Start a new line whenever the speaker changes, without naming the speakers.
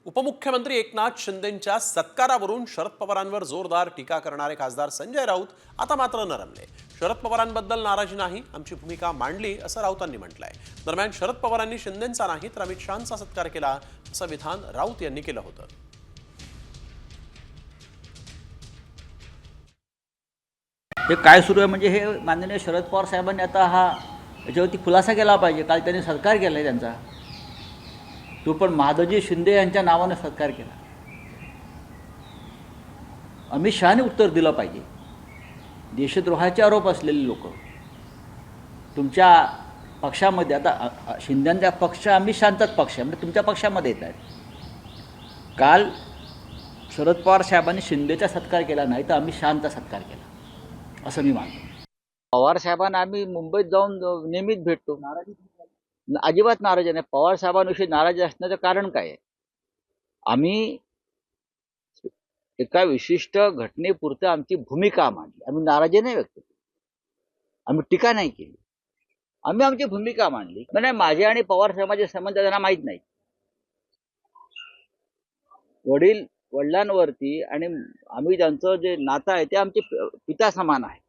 उपमुख्यमंत्री एकनाथ शिंदेंच्या सत्कारावरून शरद पवारांवर जोरदार टीका करणारे खासदार संजय राऊत आता मात्र नरमले। शरद पवारांबद्दल नाराजी नाही, आमची भूमिका मांडली असं राऊतांनी म्हटलंय। दरम्यान शरद पवारांनी शिंदेंचा नाही तर अमित शहांचा सत्कार केला असं विधान राऊत यांनी केलं होतं।
हे काय सुरू आहे म्हणजे हे माननीय शरद पवार साहेबांनी आता याच्यावरती खुलासा केला पाहिजे। काल त्यांनी सत्कार केला आहे त्यांचा, तो पण माधवजी शिंदे यांच्या नावाने सत्कार केला। अमित शहाने उत्तर दिलं पाहिजे। देशद्रोहाचे आरोप असलेले लोक तुमच्या पक्षामध्ये, आता शिंदेंचा पक्ष अमित शहांचाच पक्ष आहे, म्हणजे तुमच्या पक्षामध्ये येत आहेत। काल शरद पवार साहेबांनी शिंदेचा सत्कार केला नाही तर अमित शहांचा सत्कार केला असं मी मानतो। पवार साहेबांना आम्ही मुंबईत जाऊन नेहमीच भेटतो। अजिबात नाराज नाही। पवार साहेबांविषयी नाराज असण्याचं कारण काय आहे? आम्ही एका विशिष्ट घटनेपुरतं आमची भूमिका मांडली, आम्ही नाराजी नाही व्यक्त केली, आम्ही टीका नाही केली, आम्ही आमची भूमिका मांडली। म्हणजे माझे आणि पवार साहेबांचे संबंध त्यांना माहीत नाही। वडिलांवरती आणि आम्ही त्यांचं जे नातं आहे ते आमचे पिता समान आहे।